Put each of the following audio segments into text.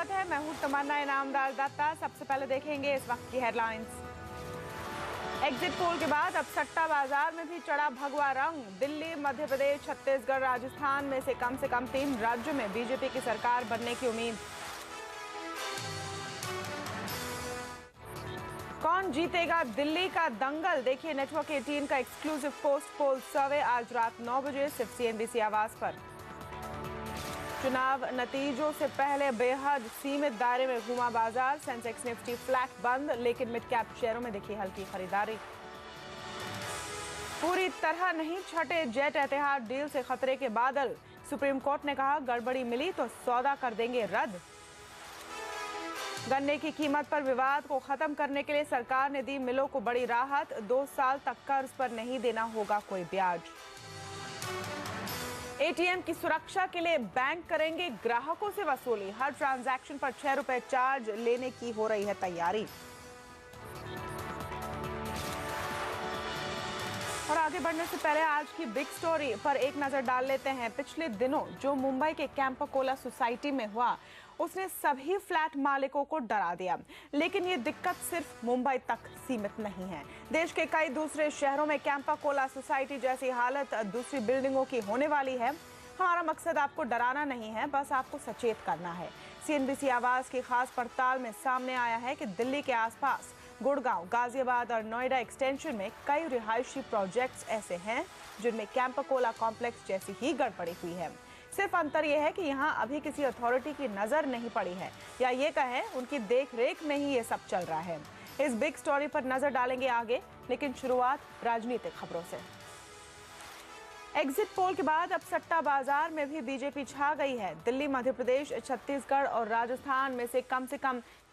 स्वागत है। मैं हूं तमन्ना इनामदार दत्ता। सबसे पहले देखेंगे इस वक्त की हेडलाइंस। एग्जिट पोल के बाद अब सट्टा बाजार में भी चढ़ा भगवा रंग। दिल्ली, मध्य प्रदेश, छत्तीसगढ़, राजस्थान में से कम 3 राज्यों में बीजेपी की सरकार बनने की उम्मीद। कौन जीतेगा दिल्ली का दंगल? देखिए नेटवर्क 18 का एक्सक्लूसिव पोस्ट पोल सर्वे आज रात 9 बजे सिर्फ CNBC आवाज पर। चुनाव नतीजों से पहले बेहद सीमित दायरे में घूमा बाजार। सेंसेक्स निफ्टी फ्लैट बंद, लेकिन मिड कैप शेयरों में दिखी हल्की खरीदारी। पूरी तरह नहीं छटे जेट एतिहाद डील से खतरे के बादल। सुप्रीम कोर्ट ने कहा गड़बड़ी मिली तो सौदा कर देंगे रद्द। गन्ने की कीमत पर विवाद को खत्म करने के लिए सरकार ने दी मिलों को बड़ी राहत। 2 साल तक कर्ज पर नहीं देना होगा कोई ब्याज। ATM की सुरक्षा के लिए बैंक करेंगे ग्राहकों से वसूली। हर ट्रांजैक्शन पर 6 रुपए चार्ज लेने की हो रही है तैयारी। और आगे बढ़ने से पहले आज की बिग स्टोरी पर एक नजर डाल लेते हैं। पिछले दिनों जो मुंबई के कैंपाकोला सोसाइटी में हुआ, उसने सभी फ्लैट मालिकों को डरा दिया। लेकिन ये दिक्कत सिर्फ मुंबई तक सीमित नहीं है। देश के कई दूसरे शहरों में कैंपाकोला सोसाइटी जैसी हालत दूसरी बिल्डिंगों की होने वाली है। हमारा मकसद आपको डराना नहीं है, बस आपको सचेत करना है। CNBC आवाज की खास पड़ताल में सामने आया है कि दिल्ली के आसपास गुड़गांव, गाजियाबाद और नोएडा एक्सटेंशन में कई रिहायशी प्रोजेक्ट्स ऐसे हैं जिनमें कैंपाकोला कॉम्प्लेक्स जैसी ही गड़बड़ी हुई है। सिर्फ अंतर यह है कि यहाँ अभी किसी अथॉरिटी की नजर नहीं पड़ी है, या ये कहें उनकी देखरेख में ही ये सब चल रहा है। इस बिग स्टोरी पर नजर डालेंगे आगे, लेकिन शुरुआत राजनीतिक खबरों से। एग्जिट पोल के बाद अब सट्टा बाजार में भी बीजेपी छा गई है। दिल्ली, मध्य प्रदेश, छत्तीसगढ़ और राजस्थान में से कम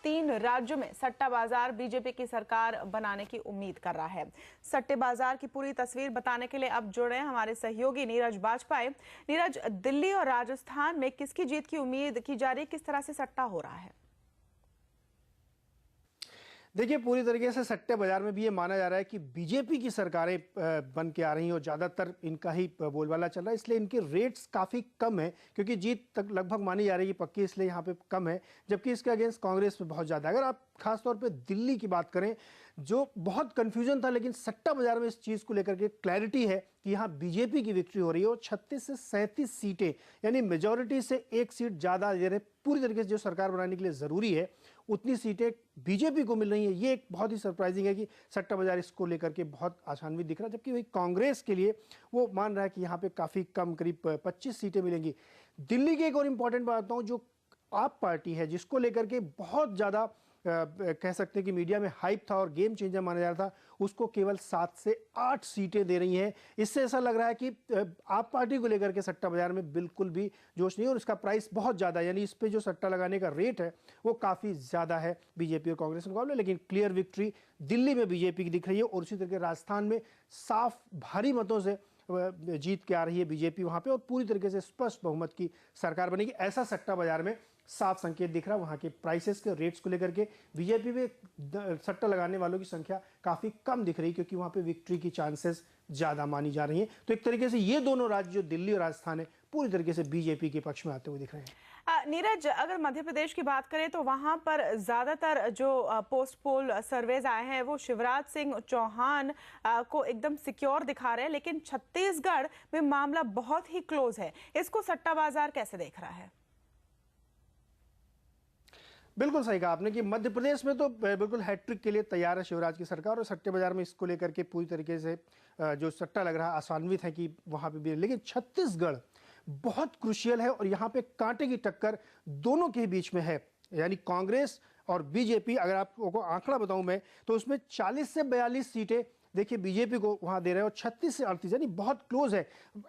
3 राज्यों में सट्टा बाजार बीजेपी की सरकार बनाने की उम्मीद कर रहा है। सट्टे बाजार की पूरी तस्वीर बताने के लिए अब जुड़े हमारे सहयोगी नीरज बाजपाई। नीरज, दिल्ली और राजस्थान में किसकी जीत की उम्मीद की जा रही, किस तरह से सट्टा हो रहा है? देखिए, पूरी तरीके से सट्टे बाजार में भी ये माना जा रहा है कि बीजेपी की सरकारें बन के आ रही हैं और ज़्यादातर इनका ही बोलबाला चल रहा है। इसलिए इनके रेट्स काफ़ी कम है, क्योंकि जीत तक लगभग मानी जा रही है पक्की, इसलिए यहाँ पे कम है। जबकि इसके अगेंस्ट कांग्रेस में बहुत ज़्यादा है। अगर आप खासतौर पे दिल्ली की बात करें, जो बहुत कन्फ्यूजन था, लेकिन सट्टा बाजार में इस चीज़ को लेकर के क्लैरिटी है कि यहाँ बीजेपी की विक्ट्री हो रही है और 36 से 37 सीटें, यानी मेजॉरिटी से 1 सीट ज़्यादा पूरी तरीके से जो सरकार बनाने के लिए ज़रूरी है, उतनी सीटें बीजेपी को मिल रही हैं। ये एक बहुत ही सरप्राइजिंग है कि सट्टा बाजार इसको लेकर के बहुत आसान भी दिख रहा है। जबकि वही कांग्रेस के लिए वो मान रहा है कि यहाँ पे काफ़ी कम, करीब 25 सीटें मिलेंगी। दिल्ली की एक और इम्पॉर्टेंट बात बताऊँ, जो आप पार्टी है जिसको लेकर के बहुत ज़्यादा कह सकते हैं कि मीडिया में हाइप था और गेम चेंजर माना जा रहा था, उसको केवल 7 से 8 सीटें दे रही हैं। इससे ऐसा लग रहा है कि आप पार्टी को लेकर के सट्टा बाजार में बिल्कुल भी जोश नहीं है और इसका प्राइस बहुत ज़्यादा है, यानी इस पे जो सट्टा लगाने का रेट है वो काफ़ी ज़्यादा है बीजेपी और कांग्रेस के मुकाबले। लेकिन क्लियर विक्ट्री दिल्ली में बीजेपी की दिख रही है और उसी तरीके राजस्थान में साफ भारी मतों से जीत के आ रही है बीजेपी वहाँ पे और पूरी तरीके से स्पष्ट बहुमत की सरकार बनेगी, ऐसा सट्टा बाजार में साफ संकेत दिख रहा है। वहाँ के प्राइसेस के रेट्स को लेकर के बीजेपी में सट्टा लगाने वालों की संख्या काफ़ी कम दिख रही है, क्योंकि वहाँ पे विक्ट्री की चांसेस ज़्यादा मानी जा रही हैं। तो एक तरीके से ये दोनों राज्य जो दिल्ली और राजस्थान है पूरी तरीके से बीजेपी के पक्ष में आते हुए दिख रहे हैं। नीरज, अगर मध्य प्रदेश की बात करें तो वहां पर ज्यादातर जो पोस्ट पोल सर्वेज आए हैं वो शिवराज सिंह चौहान को एकदम सिक्योर दिखा रहे हैं, लेकिन छत्तीसगढ़ में मामला बहुत ही क्लोज है। इसको सट्टा बाजार कैसे देख रहा है? बिल्कुल सही कहा आपने कि मध्य प्रदेश में तो बिल्कुल हैट्रिक के लिए तैयार है शिवराज की सरकार और सट्टे बाजार में इसको लेकर के पूरी तरीके से जो सट्टा लग रहा है आसान्वित है कि वहां पे भी। लेकिन छत्तीसगढ़ बहुत क्रुशियल है और यहाँ पे कांटे की टक्कर दोनों के बीच में है, यानी कांग्रेस और बीजेपी। अगर आपको आंकड़ा बताऊं मैं तो उसमें 40 से 42 सीटें देखिए बीजेपी को वहां दे रहे हैं और 36 से 38, यानी बहुत क्लोज है।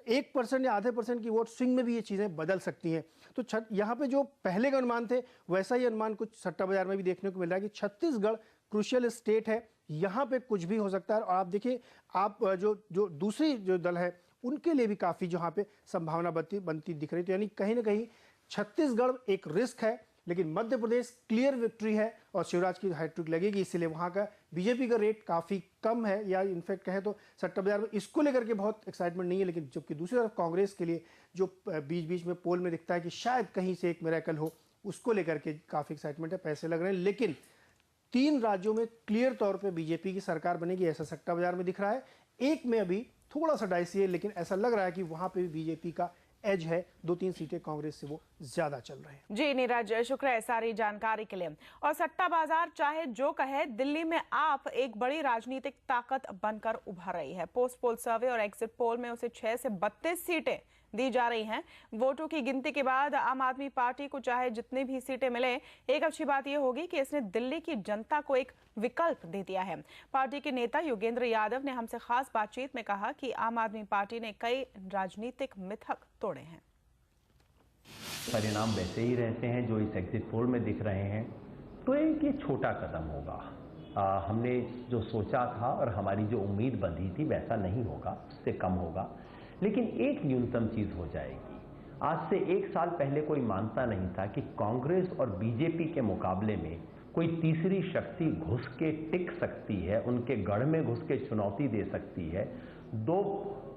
1% या आधे % की वोट स्विंग में भी ये चीजें बदल सकती हैं। तो यहाँ पे जो पहले का अनुमान थे वैसा ही अनुमान कुछ सट्टा बाजार में भी देखने को मिल रहा है कि छत्तीसगढ़ क्रुशियल स्टेट है, यहाँ पे कुछ भी हो सकता है। और आप देखिए, आप जो दूसरी जो दल है उनके लिए भी काफी जहाँ पे संभावना बनती दिख रही। तो यानी कहीं ना कहीं छत्तीसगढ़ एक रिस्क है, लेकिन मध्य प्रदेश क्लियर विक्ट्री है और शिवराज की हैट्रिक लगेगी, इसलिए वहां का बीजेपी का रेट काफी कम है, या इनफैक्ट कहें तो सट्टा बाजार में इसको लेकर के बहुत एक्साइटमेंट नहीं है। लेकिन जबकि दूसरी तरफ कांग्रेस के लिए जो बीच बीच में पोल में दिखता है कि शायद कहीं से एक मिरेकल हो, उसको लेकर के काफ़ी एक्साइटमेंट है, पैसे लग रहे हैं। लेकिन 3 राज्यों में क्लियर तौर पे बीजेपी की सरकार बनेगी, ऐसा सट्टा बाजार में दिख रहा है। एक में अभी थोड़ा सा डाइसी है, लेकिन ऐसा लग रहा है कि वहां पे भी बीजेपी का एज है। 2-3 सीटें कांग्रेस से वो ज्यादा चल रहे हैं। जी नीरज, शुक्र है सारी जानकारी के लिए। और सट्टा बाजार चाहे जो कहे, दिल्ली में आप एक बड़ी राजनीतिक ताकत बनकर उभर रही है। पोस्ट पोल सर्वे और एग्जिट पोल में उसे 6 से 32 सीटें दी जा रही हैं। वोटों की गिनती के बाद आम आदमी पार्टी को चाहे जितनी भी सीटें मिले, एक अच्छी बात यह होगी कि इसने दिल्ली की जनता को एक विकल्प दे दिया है। पार्टी के नेता योगेंद्र यादव ने हमसे खास बातचीत में कहा कि आम आदमी पार्टी ने कई राजनीतिक मिथक तोड़े हैं। परिणाम वैसे ही रहते हैं जो इस एग्जिट पोल में दिख रहे हैं, तो एक ये छोटा कदम होगा। हमने जो सोचा था और हमारी जो उम्मीद बंधी थी वैसा नहीं होगा, उससे कम होगा, लेकिन एक न्यूनतम चीज हो जाएगी। आज से 1 साल पहले कोई मानता नहीं था कि कांग्रेस और बीजेपी के मुकाबले में कोई तीसरी शक्ति घुस के टिक सकती है, उनके गढ़ में घुस के चुनौती दे सकती है, 2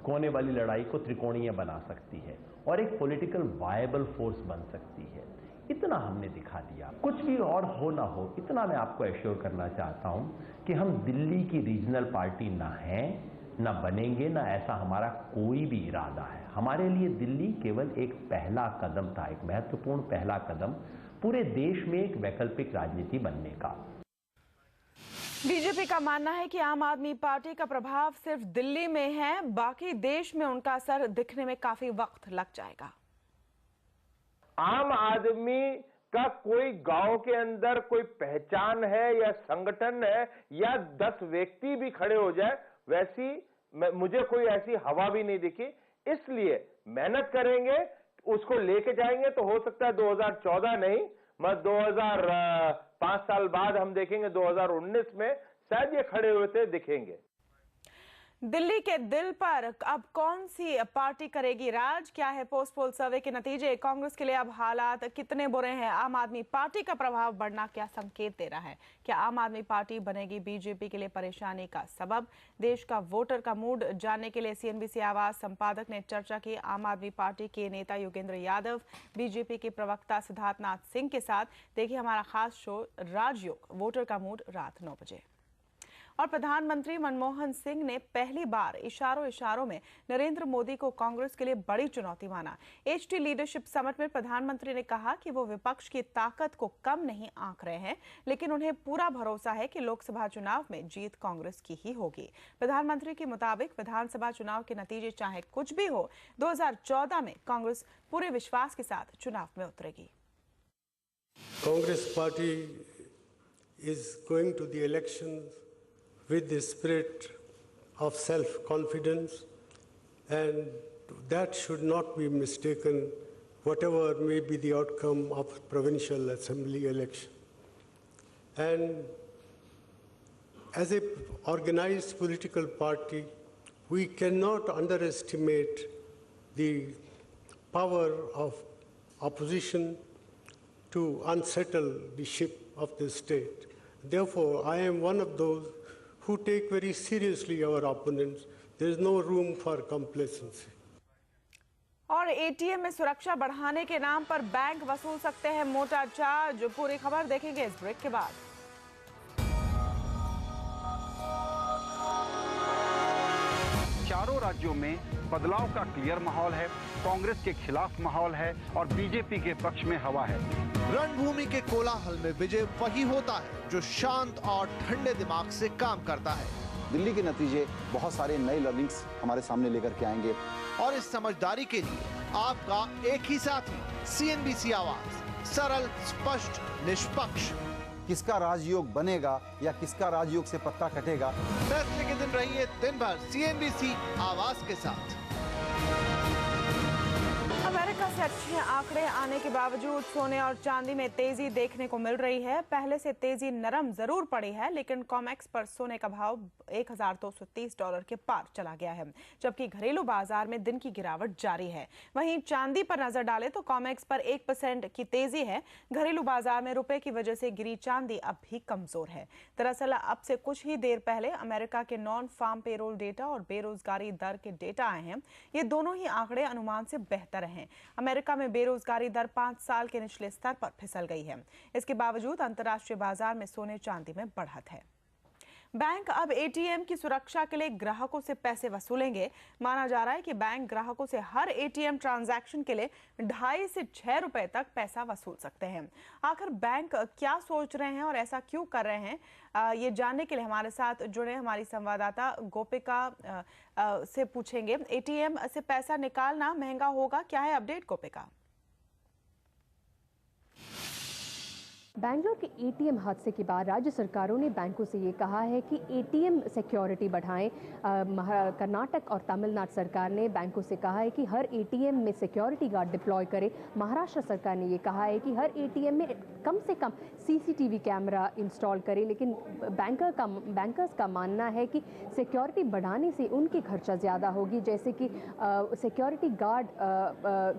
कोने वाली लड़ाई को त्रिकोणीय बना सकती है और एक पॉलिटिकल वायबल फोर्स बन सकती है। इतना हमने दिखा दिया। कुछ भी और हो ना हो, इतना मैं आपको एश्योर करना चाहता हूं कि हम दिल्ली की रीजनल पार्टी ना हैं, ना बनेंगे, ना ऐसा हमारा कोई भी इरादा है। हमारे लिए दिल्ली केवल एक पहला कदम था, एक महत्वपूर्ण पहला कदम पूरे देश में एक वैकल्पिक राजनीति बनने का। बीजेपी का मानना है कि आम आदमी पार्टी का प्रभाव सिर्फ दिल्ली में है, बाकी देश में उनका असर दिखने में काफी वक्त लग जाएगा। आम आदमी का कोई गांव के अंदर कोई पहचान है या संगठन है या 10 व्यक्ति भी खड़े हो जाए, वैसी मुझे कोई ऐसी हवा भी नहीं दिखी। इसलिए मेहनत करेंगे, उसको लेके जाएंगे, तो हो सकता है 2014 नहीं, मगर 2005 साल बाद हम देखेंगे 2019 में शायद ये खड़े होते दिखेंगे। दिल्ली के दिल पर अब कौन सी पार्टी करेगी राज? क्या है पोस्ट पोल सर्वे के नतीजे? कांग्रेस के लिए अब हालात कितने बुरे हैं? आम आदमी पार्टी का प्रभाव बढ़ना क्या संकेत दे रहा है? क्या आम आदमी पार्टी बनेगी बीजेपी के लिए परेशानी का सबब? देश का वोटर का मूड जानने के लिए सीएनबीसी आवाज संपादक ने चर्चा की आम आदमी पार्टी के नेता योगेंद्र यादव, बीजेपी के प्रवक्ता सिद्धार्थनाथ सिंह के साथ। देखिए हमारा खास शो राजयोग, वोटर का मूड, रात 9 बजे। और प्रधानमंत्री मनमोहन सिंह ने पहली बार इशारों में नरेंद्र मोदी को कांग्रेस के लिए बड़ी चुनौती माना। एचटी लीडरशिप समिट में प्रधानमंत्री ने कहा कि वो विपक्ष की ताकत को कम नहीं आंक रहे हैं, लेकिन उन्हें पूरा भरोसा है कि लोकसभा चुनाव में जीत कांग्रेस की ही होगी। प्रधानमंत्री के मुताबिक विधानसभा चुनाव के नतीजे चाहे कुछ भी हो, 2014 में कांग्रेस पूरे विश्वास के साथ चुनाव में उतरेगी। Congress party is going to the elections with the spirit of self-confidence, and that should not be mistaken, whatever may be the outcome of provincial assembly election. And as an organized political party, we cannot underestimate the power of opposition to unsettle the ship of the state. Therefore, I am one of those who take very seriously our opponents. There is no room for complacency. और ATM में सुरक्षा बढ़ाने के नाम पर bank वसूल सकते हैं मोटा चार्ज। पूरी खबर देखेंगे इस ब्रेक के बाद। चारों राज्यों में बदलाव का क्लियर माहौल है, कांग्रेस के खिलाफ माहौल है और बीजेपी के पक्ष में हवा है। रणभूमि के कोलाहल में विजय वही होता है जो शांत और ठंडे दिमाग से काम करता है। दिल्ली के नतीजे बहुत सारे नए लर्निंग्स हमारे सामने लेकर के आएंगे और इस समझदारी के लिए आपका एक ही साथी, सीएनबीसी आवाज, सरल, स्पष्ट, निष्पक्ष। किसका राजयोग बनेगा या किसका राजयोग से पत्ता कटेगा, फैसले के दिन रहिए दिन भर सीएनबीसी आवाज के साथ। अमेरिका से अच्छे आंकड़े आने के बावजूद सोने और चांदी में तेजी देखने को मिल रही है। पहले से तेजी नरम जरूर पड़ी है, लेकिन कॉमेक्स पर सोने का भाव $1,230 के पार चला गया है, जबकि घरेलू बाजार में दिन की गिरावट जारी है। वहीं चांदी पर नजर डालें तो कॉमेक्स पर 1% की तेजी है। घरेलू बाजार में रुपए की वजह से गिरी चांदी अब भी कमजोर है। दरअसल अब से कुछ ही देर पहले अमेरिका के नॉन फार्म पेरोल डेटा और बेरोजगारी दर के डेटा आए हैं। ये दोनों ही आंकड़े अनुमान से बेहतर हैं। अमेरिका में बेरोजगारी दर 5 साल के निचले स्तर पर फिसल गई है। इसके बावजूद अंतर्राष्ट्रीय बाजार में सोने चांदी में बढ़त है। बैंक अब एटीएम की सुरक्षा के लिए ग्राहकों से पैसे वसूलेंगे। माना जा रहा है कि बैंक ग्राहकों से हर एटीएम ट्रांजैक्शन के लिए 2.5 से 6 रुपए तक पैसा वसूल सकते हैं। आखिर बैंक क्या सोच रहे हैं और ऐसा क्यों कर रहे हैं, ये जानने के लिए हमारे साथ जुड़े हमारी संवाददाता गोपिका से पूछेंगे। एटीएम से पैसा निकालना महंगा होगा, क्या है अपडेट गोपिका? बैंगलोर के एटीएम हादसे के बाद राज्य सरकारों ने बैंकों से ये कहा है कि एटीएम सिक्योरिटी बढ़ाएं। कर्नाटक और तमिलनाडु सरकार ने बैंकों से कहा है कि हर एटीएम में सिक्योरिटी गार्ड डिप्लॉय करें। महाराष्ट्र सरकार ने ये कहा है कि हर एटीएम में कम से कम सीसीटीवी कैमरा इंस्टॉल करें। लेकिन बैंकर्स का मानना है कि सिक्योरिटी बढ़ाने से उनकी खर्चा ज़्यादा होगी। जैसे कि सिक्योरिटी गार्ड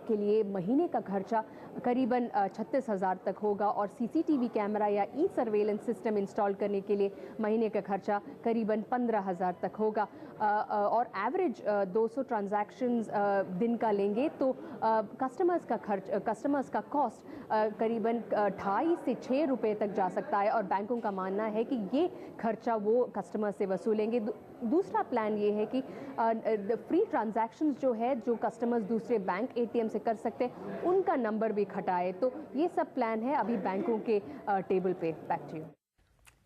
के लिए महीने का खर्चा करीबन 36,000 तक होगा और सीसीटीवी कैमरा या ई सर्वेलेंस सिस्टम इंस्टॉल करने के लिए महीने का खर्चा करीबन 15,000 तक होगा। और एवरेज 200 ट्रांजैक्शंस दिन का लेंगे तो कस्टमर्स का कॉस्ट करीबन 2.5 से 6 रुपए तक जा सकता है और बैंकों का मानना है कि ये खर्चा वो कस्टमर से वसूलेंगे। दूसरा प्लान ये है कि फ्री ट्रांजैक्शंस जो कस्टमर्स दूसरे बैंक एटीएम से कर सकते हैं उनका नंबर भी घटाए। तो ये सब प्लान है अभी बैंकों के टेबल पे। Back to you.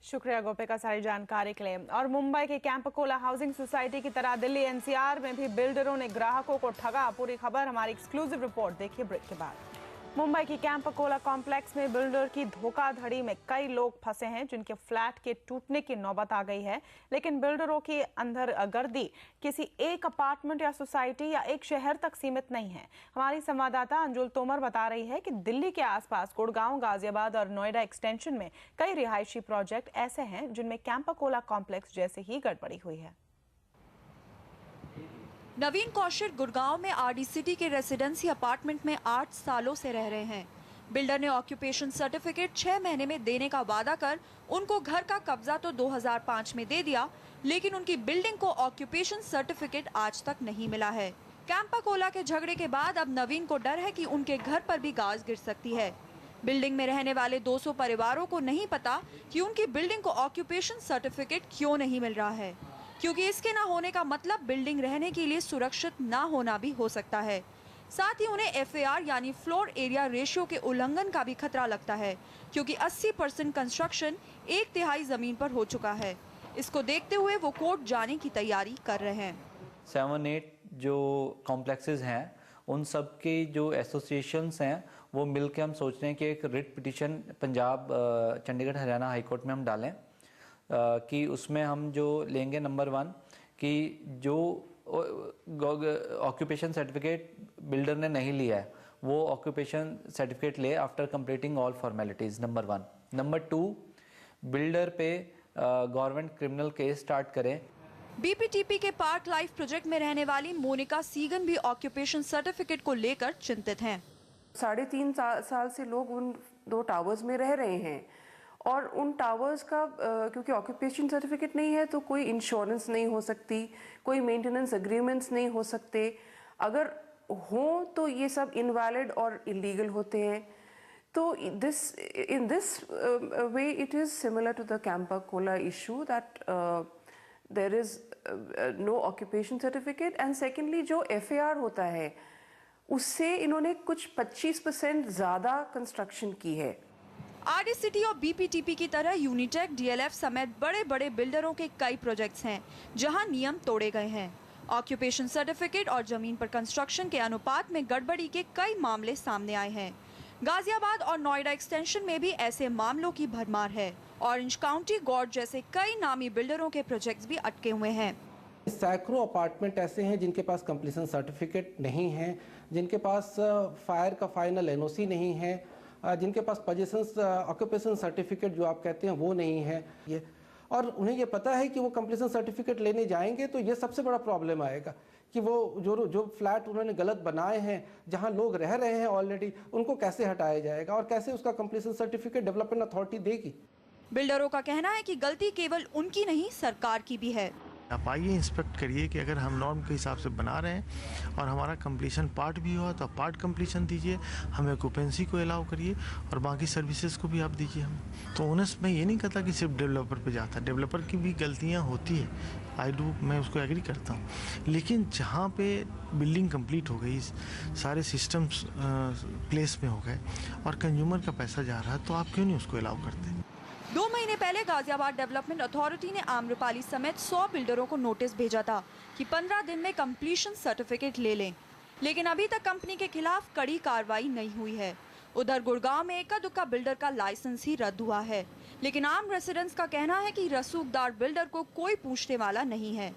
शुक्रिया गोपिका सारी जानकारी के लिए। और मुंबई के कैंपकोला हाउसिंग सोसाइटी की तरह दिल्ली एनसीआर में भी बिल्डरों ने ग्राहकों को ठगा। पूरी खबर हमारी एक्सक्लूसिव रिपोर्ट देखिए ब्रेक के बाद। मुंबई की कैंपकोला कॉम्प्लेक्स में बिल्डर की धोखाधड़ी में कई लोग फंसे हैं जिनके फ्लैट के टूटने की नौबत आ गई है। लेकिन बिल्डरों की अंदरगर्दी किसी एक अपार्टमेंट या सोसाइटी या एक शहर तक सीमित नहीं है। हमारी संवाददाता अंजुल तोमर बता रही है कि दिल्ली के आसपास गुड़गांव, गाजियाबाद और नोएडा एक्सटेंशन में कई रिहायशी प्रोजेक्ट ऐसे हैं जिनमें कैंपकोला कॉम्प्लेक्स जैसे ही गड़बड़ी हुई है। नवीन कौशिक गुड़गांव में आरडी सिटी के रेसिडेंसी अपार्टमेंट में 8 सालों से रह रहे हैं। बिल्डर ने ऑक्यूपेशन सर्टिफिकेट 6 महीने में देने का वादा कर उनको घर का कब्जा तो 2005 में दे दिया, लेकिन उनकी बिल्डिंग को ऑक्यूपेशन सर्टिफिकेट आज तक नहीं मिला है। कैंपकोला के झगड़े के बाद अब नवीन को डर है कि उनके घर पर भी गाज गिर सकती है। बिल्डिंग में रहने वाले 200 परिवारों को नहीं पता कि उनकी बिल्डिंग को ऑक्यूपेशन सर्टिफिकेट क्यों नहीं मिल रहा है, क्योंकि इसके न होने का मतलब बिल्डिंग रहने के लिए सुरक्षित न होना भी हो सकता है। साथ ही उन्हें एफएआर यानी फ्लोर एरिया रेशियो के उल्लंघन का भी खतरा लगता है, क्योंकि 80% कंस्ट्रक्शन 1/3 जमीन पर हो चुका है। इसको देखते हुए वो कोर्ट जाने की तैयारी कर रहे हैं। 7-8 जो कॉम्प्लेक्सेस हैं उन सब के जो एसोसिएशंस हैं वो मिलकर हम सोच रहे हैं कि एक writ petition Punjab, Chandigarh, Haryana high court में हम डालें कि उसमें हम जो लेंगे नंबर 1 कि जो ऑक्यूपेशन सर्टिफिकेट बिल्डर ने नहीं लिया है वो ऑक्यूपेशन सर्टिफिकेट ले after completing all formalities, number 1। Number 2, builder पे गवर्नमेंट क्रिमिनल केस स्टार्ट करें। बीपीटीपी के पार्क लाइफ प्रोजेक्ट में रहने वाली मोनिका सीगन भी ऑक्यूपेशन सर्टिफिकेट को लेकर चिंतित हैं। 3.5 साल से लोग उन 2 टावर्स में रह रहे हैं और उन टावर्स का क्योंकि ऑक्यूपेशन सर्टिफिकेट नहीं है तो कोई इंश्योरेंस नहीं हो सकती, कोई मेंटेनेंस एग्रीमेंट्स नहीं हो सकते। अगर हो तो ये सब इनवैलिड और इलीगल होते हैं। तो in this way it is similar to the Campacola issue that there is no occupation certificate, and secondly जो FAR होता है उससे इन्होंने कुछ 25% ज़्यादा कंस्ट्रक्शन की है। आरडी सिटी और बीपीटीपी की तरह यूनिटेक, डीएलएफ समेत बड़े बड़े बिल्डरों के कई प्रोजेक्ट्स हैं जहां नियम तोड़े गए हैं। ऑक्यूपेशन सर्टिफिकेट और जमीन पर कंस्ट्रक्शन के अनुपात में गड़बड़ी के कई मामले सामने आए हैं। गाजियाबाद और नोएडा एक्सटेंशन में भी ऐसे मामलों की भरमार है। ऑरेंज काउंटी, गौड़ जैसे कई नामी बिल्डरों के प्रोजेक्ट्स भी अटके हुए हैं। सैकड़ों अपार्टमेंट ऐसे हैं जिनके पास कंप्लीशन सर्टिफिकेट नहीं है, जिनके पास फायर का फाइनल एनओसी नहीं है, जिनके पास ऑक्यूपेशन सर्टिफिकेट जो आप कहते हैं वो नहीं है ये, और उन्हें ये पता है कि वो कंप्लीशन सर्टिफिकेट लेने जाएंगे तो ये सबसे बड़ा प्रॉब्लम आएगा कि वो जो फ्लैट उन्होंने गलत बनाए हैं, जहां लोग रह रहे हैं ऑलरेडी, उनको कैसे हटाया जाएगा और कैसे उसका कंप्लीशन सर्टिफिकेट डेवलपमेंट अथॉरिटी देगी। बिल्डरों का कहना है कि गलती केवल उनकी नहीं सरकार की भी है। आप आइए इंस्पेक्ट करिए कि अगर हम नॉर्म के हिसाब से बना रहे हैं और हमारा कंप्लीशन पार्ट भी हुआ तो पार्ट कंप्लीशन दीजिए, हमें ऑक्यूपेंसी को अलाउ करिए और बाकी सर्विसेज को भी आप दीजिए हमें। तो ओनर्स मैं ये नहीं कहता कि सिर्फ डेवलपर पे जाता है, डेवलपर की भी गलतियाँ होती है, मैं उसको एग्री करता हूँ, लेकिन जहाँ पे बिल्डिंग कंप्लीट हो गई, सारे सिस्टम्स प्लेस में हो गए और कंज्यूमर का पैसा जा रहा है, तो आप क्यों नहीं उसको अलाउ करते? 2 महीने पहले गाजियाबाद डेवलपमेंट अथॉरिटी ने आम्रपाली समेत 100 बिल्डरों को नोटिस भेजा था कि 15 दिन में कंप्लीशन सर्टिफिकेट ले लें, लेकिन अभी तक कंपनी के खिलाफ कड़ी कार्रवाई नहीं हुई है। उधर गुड़गांव में इक्का दुक्का बिल्डर का लाइसेंस ही रद्द हुआ है, लेकिन आम रेसिडेंट्स का कहना है कि रसूखदार बिल्डर को कोई पूछने वाला नहीं है।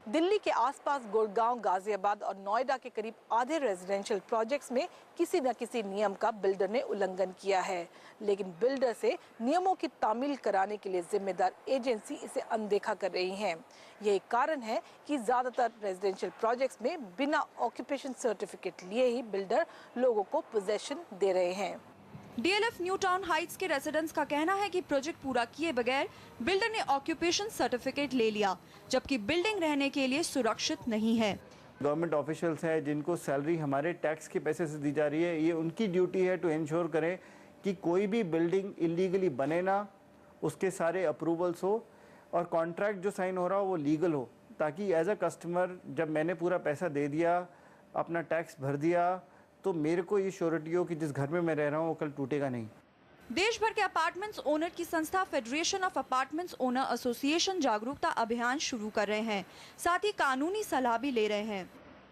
दिल्ली के आसपास गुड़गांव, गाजियाबाद और नोएडा के करीब आधे रेजिडेंशियल प्रोजेक्ट्स में किसी न किसी नियम का बिल्डर ने उल्लंघन किया है, लेकिन बिल्डर से नियमों की तामील कराने के लिए जिम्मेदार एजेंसी इसे अनदेखा कर रही है। यही कारण है कि ज्यादातर रेजिडेंशियल प्रोजेक्ट्स में बिना ऑक्यूपेशन सर्टिफिकेट लिए ही बिल्डर लोगों को पोजेशन दे रहे हैं। डीएलएफ न्यू टाउन हाइट्स के रेसिडेंट्स का कहना है कि प्रोजेक्ट पूरा किए बगैर बिल्डर ने ऑक्यूपेशन सर्टिफिकेट ले लिया, जबकि बिल्डिंग रहने के लिए सुरक्षित नहीं है। गवर्नमेंट ऑफिशियल्स हैं जिनको सैलरी हमारे टैक्स के पैसे से दी जा रही है, ये उनकी ड्यूटी है टू इंश्योर करें कि कोई भी बिल्डिंग इलीगली बने ना, उसके सारे अप्रूवल्स हो और कॉन्ट्रैक्ट जो साइन हो रहा हो वो लीगल हो, ताकि एज अ कस्टमर जब मैंने पूरा पैसा दे दिया, अपना टैक्स भर दिया, तो मेरे को ये श्योरिटी हो कि जिस घर में मैं रह रहा हूँ वो कल टूटेगा नहीं। देश भर के अपार्टमेंट्स ओनर की संस्था federation of apartments owner association जागरूकता अभियान शुरू कर रहे हैं, साथ ही कानूनी सलाह भी ले रहे हैं।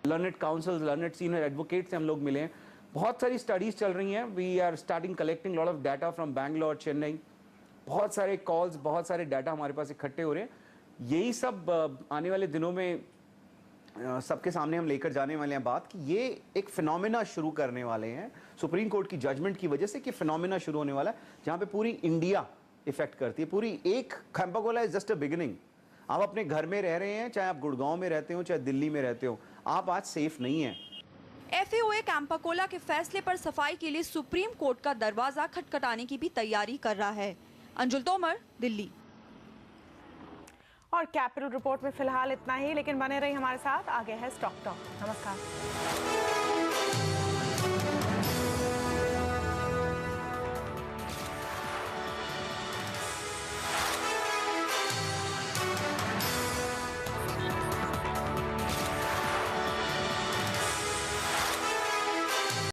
Learned councils, learned senior advocate से हम लोग मिले हैं, बहुत सारी स्टडीज चल रही हैं। We are starting collecting lot of data from Bangalore, Chennai, बहुत सारे कॉल्स, बहुत सारे डाटा हमारे पास इकट्ठे हो रहे हैं। यही सब आने वाले दिनों में सबके सामने हम लेकर जाने वाले हैं बात कि ये एक फिनोमेना शुरू करने वाले हैं सुप्रीम कोर्ट की जजमेंट की वजह से, कि फिनोमेना शुरू होने वाला है जहां पे पूरी इंडिया इफेक्ट करती है। पूरी एक Campa Cola is just a beginning. आप अपने घर में रह रहे हैं, चाहे आप गुड़गांव में रहते हो, चाहे दिल्ली में रहते हो, आप आज सेफ नहीं है। FAOA कैंपाकोला के फैसले पर सफाई के लिए सुप्रीम कोर्ट का दरवाजा खटखटाने की भी तैयारी कर रहा है। अंजुल तोमर, दिल्ली। और कैपिटल रिपोर्ट में फिलहाल इतना ही, लेकिन बने रही हमारे साथ, आगे है स्टॉक टॉक। नमस्कार।